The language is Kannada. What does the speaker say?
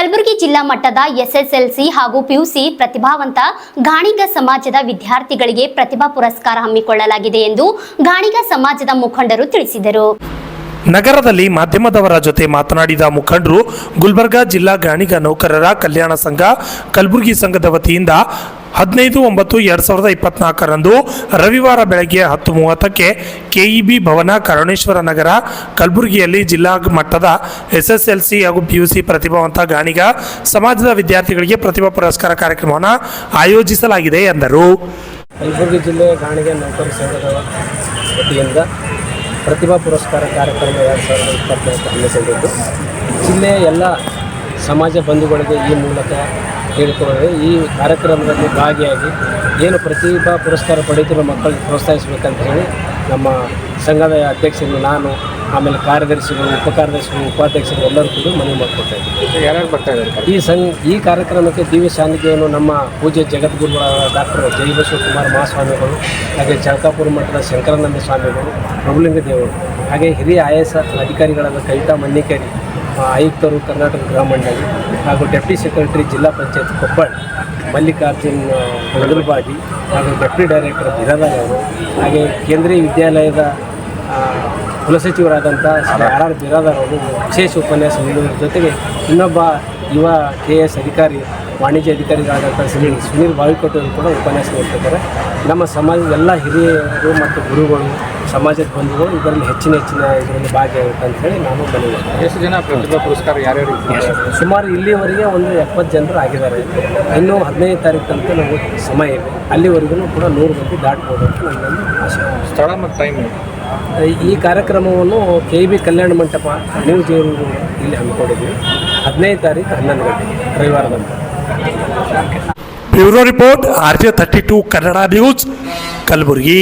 ಕಲಬುರಗಿ ಜಿಲ್ಲಾ ಮಟ್ಟದ ಎಸ್ಎಸ್ಎಲ್ಸಿ ಹಾಗೂ ಪಿಯುಸಿ ಪ್ರತಿಭಾವಂತ ಗಾಣಿಗ ಸಮಾಜದ ವಿದ್ಯಾರ್ಥಿಗಳಿಗೆ ಪ್ರತಿಭಾ ಪುರಸ್ಕಾರ ಹಮ್ಮಿಕೊಳ್ಳಲಾಗಿದೆ ಎಂದು ಗಾಣಿಗ ಸಮಾಜದ ಮುಖಂಡರು ತಿಳಿಸಿದರು. ನಗರದಲ್ಲಿ ಮಾಧ್ಯಮದವರ ಜೊತೆ ಮಾತನಾಡಿದ ಮುಖಂಡರು, ಗುಲ್ಬರ್ಗಾ ಜಿಲ್ಲಾ ಗಾಣಿಗ ನೌಕರರ ಕಲ್ಯಾಣ ಸಂಘ ಕಲಬುರಗಿ ಸಂಘದ ವತಿಯಿಂದ 15/9/2024 ರವಿವಾರ ಬೆಳಗ್ಗೆ 10:30ಕ್ಕೆ ಕೆಇಬಿ ಭವನ, ಕರುಣೇಶ್ವರ ನಗರ, ಕಲಬುರಗಿಯಲ್ಲಿ ಜಿಲ್ಲಾ ಮಟ್ಟದ ಎಸ್ಎಸ್ಎಲ್ಸಿ ಹಾಗೂ ಪಿಯುಸಿ ಪ್ರತಿಭಾವಂತ ಗಾಣಿಗ ಸಮಾಜದ ವಿದ್ಯಾರ್ಥಿಗಳಿಗೆ ಪ್ರತಿಭಾ ಪುರಸ್ಕಾರ ಕಾರ್ಯಕ್ರಮವನ್ನು ಆಯೋಜಿಸಲಾಗಿದೆ ಎಂದರು. ಕಲಬುರಗಿ ಜಿಲ್ಲೆ ಗಾಣಿಗ ನೌಕರ ಸಂಘದ ವತಿಯಿಂದ ಪ್ರತಿಭಾ ಪುರಸ್ಕಾರ ಕಾರ್ಯಕ್ರಮ 2024 ಹಮ್ಮಿಕೊಂಡಿದ್ದು, ಜಿಲ್ಲೆಯ ಎಲ್ಲ ಸಮಾಜ ಬಂಧುಗಳಿಗೆ ಈ ಮೂಲಕ ಹೇಳಿಕೊಳ್ಳದೆ ಈ ಕಾರ್ಯಕ್ರಮದಲ್ಲಿ ಭಾಗಿಯಾಗಿ ಏನು ಪ್ರತಿಭಾ ಪುರಸ್ಕಾರ ಪಡೆಯುತ್ತಿರುವ ಮಕ್ಕಳಿಗೆ ಪ್ರೋತ್ಸಾಹಿಸಬೇಕಂತ ಹೇಳಿ ನಮ್ಮ ಸಂಘದ ಅಧ್ಯಕ್ಷರು, ನಾನು, ಆಮೇಲೆ ಕಾರ್ಯದರ್ಶಿಗಳು, ಉಪಕಾರ್ಯದರ್ಶಿಗಳು, ಉಪಾಧ್ಯಕ್ಷರು ಎಲ್ಲರೂ ಕೂಡ ಮನವಿ ಮಾಡಿಕೊಡ್ತಾ ಇದ್ದೀವಿ. ಯಾರ್ಯಾರು ಬರ್ತಾ ಇದ್ದಾರೆ ಈ ಕಾರ್ಯಕ್ರಮಕ್ಕೆ ದಿವ್ಯ ಸಾನ್ನಿಧ್ಯವನ್ನು ನಮ್ಮ ಪೂಜ್ಯ ಜಗದ್ಗುರುಗಳಾದ ಡಾಕ್ಟರ್ ಜೈ ಬಸವಕುಮಾರ ಮಹಾಸ್ವಾಮಿಗಳು, ಹಾಗೆ ಚಳಕಾಪುರ ಮಠದ ಶಂಕರಾನಂದ ಸ್ವಾಮಿಗಳು, ಪ್ರಭುಲಿಂಗ ದೇವರು, ಹಾಗೆ ಹಿರಿಯ IAS ಅಧಿಕಾರಿಗಳಾದ ಕವಿತಾ ಮನ್ನಿಕೇರಿ, ಆಯುಕ್ತರು ಕರ್ನಾಟಕ ಗೃಹ ಮಂಡಳಿ, ಹಾಗೂ ಡೆಪ್ಟಿ ಸೆಕ್ರೆಟರಿ ಜಿಲ್ಲಾ ಪಂಚಾಯತ್ ಕೊಪ್ಪಳ ಮಲ್ಲಿಕಾರ್ಜುನ್ ಮೊದಲಬಾಗಿ, ಹಾಗೂ ಡೆಪ್ಟಿ ಡೈರೆಕ್ಟರ್ ಬಿರಾದಾರ್ ಅವರು, ಹಾಗೆ ಕೇಂದ್ರೀಯ ವಿದ್ಯಾಲಯದ ಕುಲಸಚಿವರಾದಂಥ RR ಬಿರಾದಾರ್ ಅವರು ವಿಶೇಷ ಉಪನ್ಯಾಸ ನೀಡುವುದರ ಜೊತೆಗೆ ಇನ್ನೊಬ್ಬ ಯುವ KS ಅಧಿಕಾರಿ, ವಾಣಿಜ್ಯ ಅಧಿಕಾರಿಗಳಾದಂಥ ಸುನೀಲ್ ಬಾವಿಕೋಟೆ ಅವರು ಕೂಡ ಉಪನ್ಯಾಸ ನೀಡ್ತಿದ್ದಾರೆ. ನಮ್ಮ ಸಮಾಜದ ಎಲ್ಲ ಹಿರಿಯರು ಮತ್ತು ಗುರುಗಳು, ಸಮಾಜದ ಬಂಧುಗಳು ಇದರಲ್ಲಿ ಹೆಚ್ಚಿನ ಇದರಲ್ಲಿ ಭಾಗಿಯಾಗುತ್ತೆ ಅಂತ ಹೇಳಿ ನಾನು ಮನವಿ. ಎಷ್ಟು ಜನ ಪ್ರತಿಭಾ ಪುರಸ್ಕಾರ ಯಾರ್ಯಾರು? ಸುಮಾರು ಇಲ್ಲಿವರೆಗೆ ಒಂದು 70 ಜನರು ಆಗಿದ್ದಾರೆ. ಇನ್ನೂ 15ನೇ ತಾರೀಕು ತನಕ ನಮಗೆ ಸಮಯ ಇದೆ. ಅಲ್ಲಿವರೆಗೂ ಕೂಡ 100 ಮಂದಿ ದಾಟ್ಬೋದು ಅಂತ ನನ್ನೊಂದು ಆಸೆ. ಸ್ಥಳ ಮತ್ತು ಟೈಮ್? ಈ ಕಾರ್ಯಕ್ರಮವನ್ನು KEB ಕಲ್ಯಾಣ ಮಂಟಪ ನ್ಯೂ ಜೇರೂರು ಇಲ್ಲಿ ಹಮ್ಮಿಕೊಂಡಿದ್ದೀವಿ. 15ನೇ ತಾರೀಕು 11 ಗಂಟೆಗೆ ರವಿವಾರದಂದು. Bureau report RJ32 Kannada news, Kalaburagi.